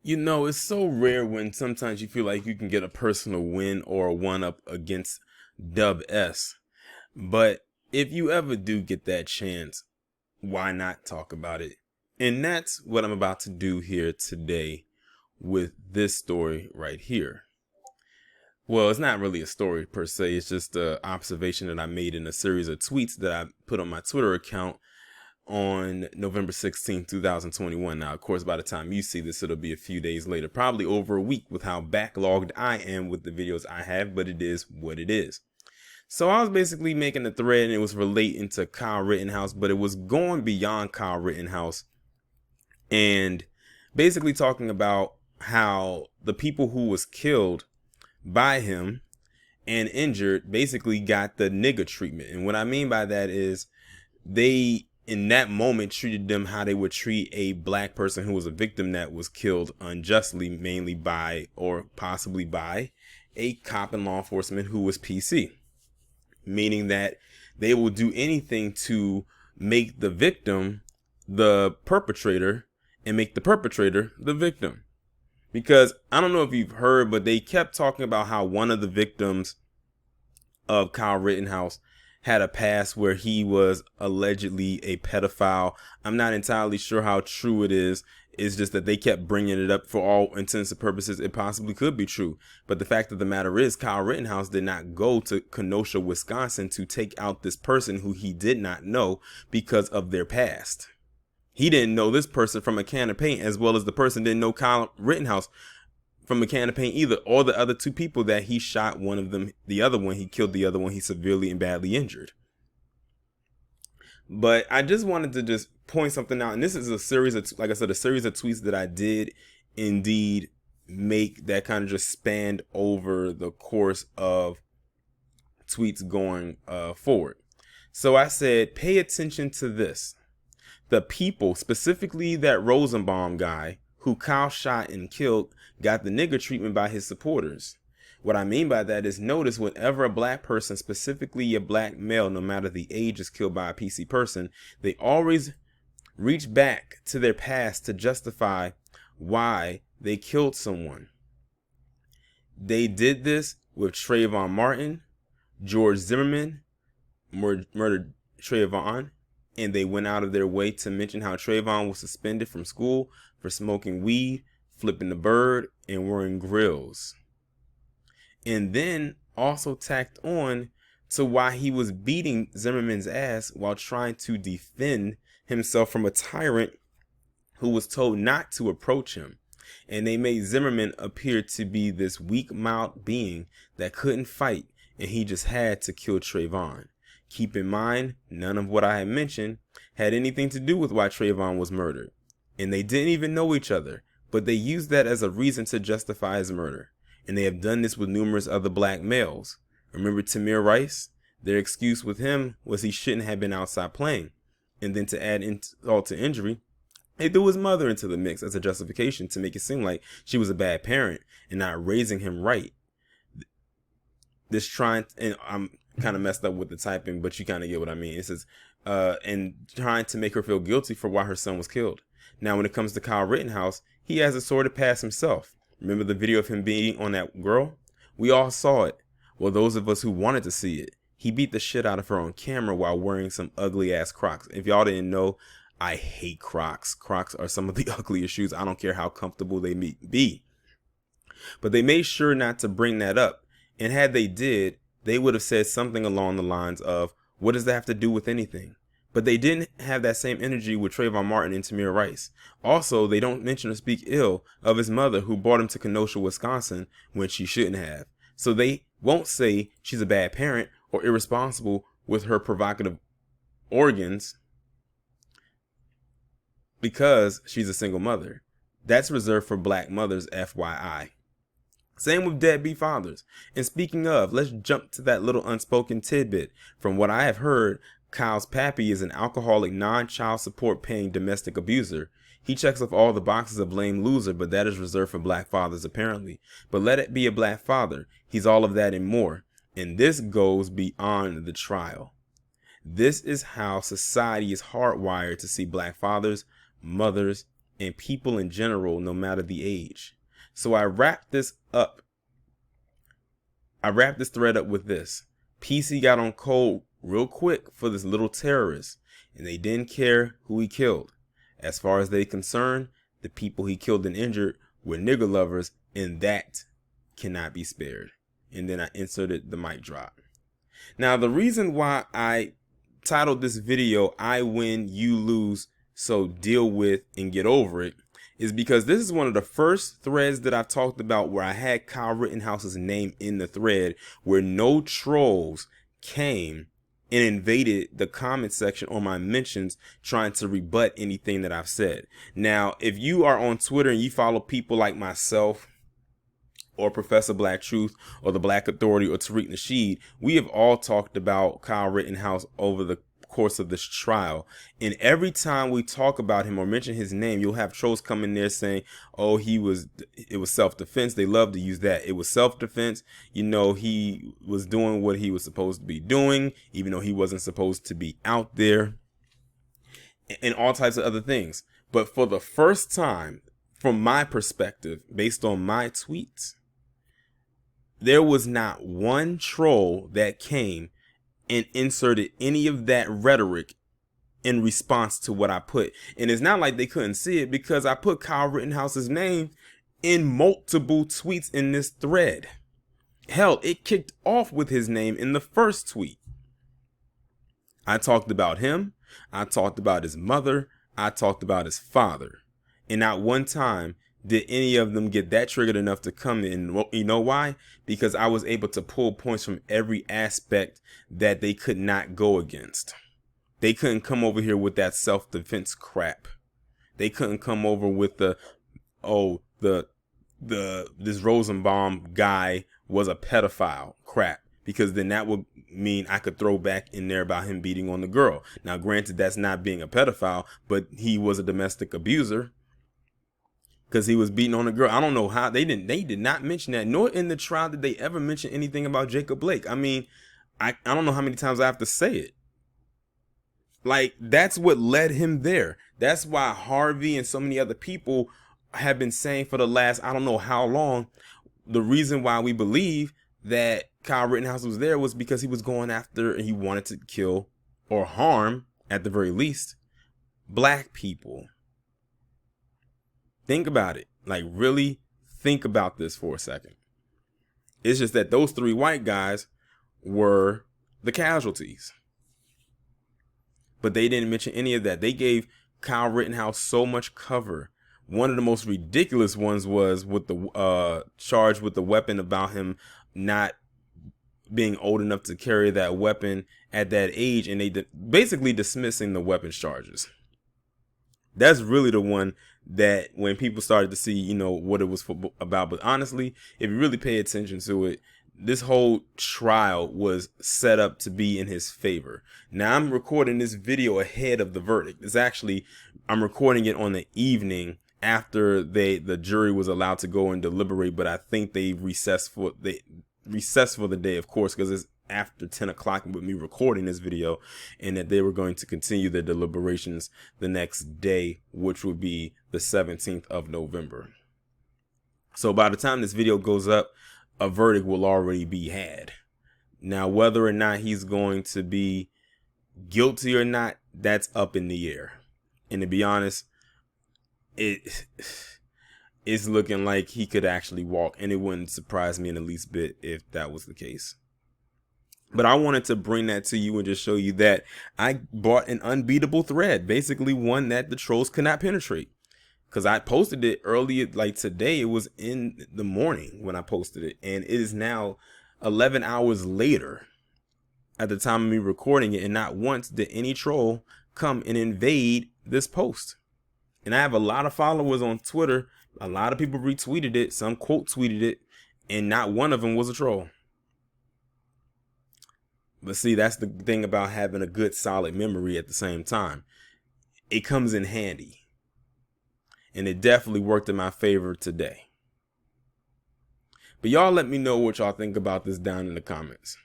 You know, it's so rare when sometimes you feel like you can get a personal win or a one up against Dub S. But if you ever do get that chance, why not talk about it? And that's what I'm about to do here today with this story right here. Well, it's not really a story per se. It's just an observation that I made in a series of tweets that I put on my Twitter account on November 16th, 2021. Now, of course, by the time you see this, it'll be a few days later, probably over a week with how backlogged I am with the videos I have, but it is what it is. So I was basically making a thread and it was relating to Kyle Rittenhouse, but it was going beyond Kyle Rittenhouse and basically talking about how the people who was killed by him and injured basically got the nigga treatment. And what I mean by that is they in that moment treated them how they would treat a black person who was a victim that was killed unjustly, mainly by or possibly by a cop and law enforcement who was PC, meaning that they will do anything to make the victim the perpetrator and make the perpetrator the victim. Because I don't know if you've heard, but they kept talking about how one of the victims of Kyle Rittenhouse had a past where he was allegedly a pedophile. I'm not entirely sure how true it is. It's just that they kept bringing it up. For all intents and purposes, it possibly could be true. But the fact of the matter is, Kyle Rittenhouse did not go to Kenosha, Wisconsin to take out this person who he did not know because of their past. He didn't know this person from a can of paint, as well as the person didn't know Kyle Rittenhouse from a can of paint either, or the other two people that he shot. One of them, the other one, he killed. The other one, he severely and badly injured. But I just wanted to just point something out. And this is a series of, like I said, a series of tweets that I did indeed make that kind of just spanned over the course of tweets going forward. So I said, pay attention to this. The people, specifically that Rosenbaum guy who Kyle shot and killed, got the nigger treatment by his supporters. What I mean by that is, notice whenever a black person, specifically a black male, no matter the age, is killed by a PC person, they always reach back to their past to justify why they killed someone. They did this with Trayvon Martin. George Zimmerman murdered Trayvon, and they went out of their way to mention how Trayvon was suspended from school for smoking weed, flipping the bird, and wearing grills. And then also tacked on to why he was beating Zimmerman's ass while trying to defend himself from a tyrant who was told not to approach him. And they made Zimmerman appear to be this weak-mouthed being that couldn't fight, and he just had to kill Trayvon. Keep in mind, none of what I had mentioned had anything to do with why Trayvon was murdered. And they didn't even know each other, but they used that as a reason to justify his murder. And they have done this with numerous other black males. Remember Tamir Rice? Their excuse with him was he shouldn't have been outside playing. And then to add insult to injury, they threw his mother into the mix as a justification to make it seem like she was a bad parent and not raising him right. This trying, and I'm kind of messed up with the typing, but you kind of get what I mean. It says, and trying to make her feel guilty for why her son was killed. Now, when it comes to Kyle Rittenhouse, he has a sordid past himself. Remember the video of him beating on that girl? We all saw it. Well, those of us who wanted to see it. He beat the shit out of her on camera while wearing some ugly ass Crocs. If y'all didn't know, I hate Crocs. Crocs are some of the ugliest shoes. I don't care how comfortable they may be. But they made sure not to bring that up. And had they did, they would have said something along the lines of, what does that have to do with anything? But they didn't have that same energy with Trayvon Martin and Tamir Rice. Also, they don't mention or speak ill of his mother who brought him to Kenosha, Wisconsin when she shouldn't have. So they won't say she's a bad parent or irresponsible with her provocative organs because she's a single mother. That's reserved for black mothers, FYI. Same with deadbeat fathers. And speaking of, let's jump to that little unspoken tidbit. From what I have heard, Kyle's pappy is an alcoholic, non-child support paying domestic abuser. He checks off all the boxes of lame loser, but that is reserved for black fathers apparently. But let it be a black father. He's all of that and more. And this goes beyond the trial. This is how society is hardwired to see black fathers, mothers, and people in general, no matter the age. So I wrapped this up. I wrapped this thread up with this. PC got on code real quick for this little terrorist, and they didn't care who he killed. As far as they concerned, the people he killed and injured were nigger lovers, and that cannot be spared. And then I inserted the mic drop. Now, the reason why I titled this video, I Win, You Lose, So Deal With and Get Over It, is because this is one of the first threads that I've talked about where I had Kyle Rittenhouse's name in the thread, where no trolls came and invaded the comment section or my mentions trying to rebut anything that I've said. Now, if you are on Twitter and you follow people like myself or Professor Black Truth or the Black Authority or Tariq Nasheed, we have all talked about Kyle Rittenhouse over the course of this trial, and every time we talk about him or mention his name, you'll have trolls come in there saying, oh, it was self-defense. They love to use that. It was self-defense. You know, he was doing what he was supposed to be doing, even though he wasn't supposed to be out there, and all types of other things. But for the first time, from my perspective, based on my tweets, there was not one troll that came and inserted any of that rhetoric in response to what I put. And it's not like they couldn't see it, because I put Kyle Rittenhouse's name in multiple tweets in this thread. Hell, it kicked off with his name in the first tweet. I talked about him. I talked about his mother. I talked about his father. And not one time did any of them get that triggered enough to come in. You know why? Because I was able to pull points from every aspect that they could not go against. They couldn't come over here with that self-defense crap. They couldn't come over with this Rosenbaum guy was a pedophile crap, because then that would mean I could throw back in there about him beating on the girl. Now, granted, that's not being a pedophile, but he was a domestic abuser, because he was beating on a girl. I don't know how they did not mention that, nor in the trial did they ever mention anything about Jacob Blake. I mean, I don't know how many times I have to say it. Like, that's what led him there. That's why Harvey and so many other people have been saying for the last, I don't know how long, the reason why we believe that Kyle Rittenhouse was there was because he was going after, and he wanted to kill or harm, at the very least, black people. Think about it. Like, really think about this for a second. It's just that those three white guys were the casualties. But they didn't mention any of that. They gave Kyle Rittenhouse so much cover. One of the most ridiculous ones was with the charge with the weapon, about him not being old enough to carry that weapon at that age, and they basically dismissing the weapons charges. That's really the one that, when people started to see, you know, what it was about. But honestly, if you really pay attention to it, this whole trial was set up to be in his favor. Now, I'm recording this video ahead of the verdict. I'm recording it on the evening after the jury was allowed to go and deliberate, but I think they recessed for the day, of course, because it's after 10 o'clock with me recording this video, and that they were going to continue their deliberations the next day, which would be the 17th of November. So by the time this video goes up, a verdict will already be had. Now, whether or not he's going to be guilty or not, that's up in the air. And to be honest, it's looking like he could actually walk, and it wouldn't surprise me in the least bit if that was the case. But I wanted to bring that to you and just show you that I bought an unbeatable thread, basically one that the trolls could not penetrate. Because I posted it earlier, like today. It was in the morning when I posted it, and it is now 11 hours later at the time of me recording it, and not once did any troll come and invade this post. And I have a lot of followers on Twitter. A lot of people retweeted it, some quote tweeted it, and not one of them was a troll. But see, that's the thing about having a good solid memory at the same time. It comes in handy. And it definitely worked in my favor today. But y'all let me know what y'all think about this down in the comments.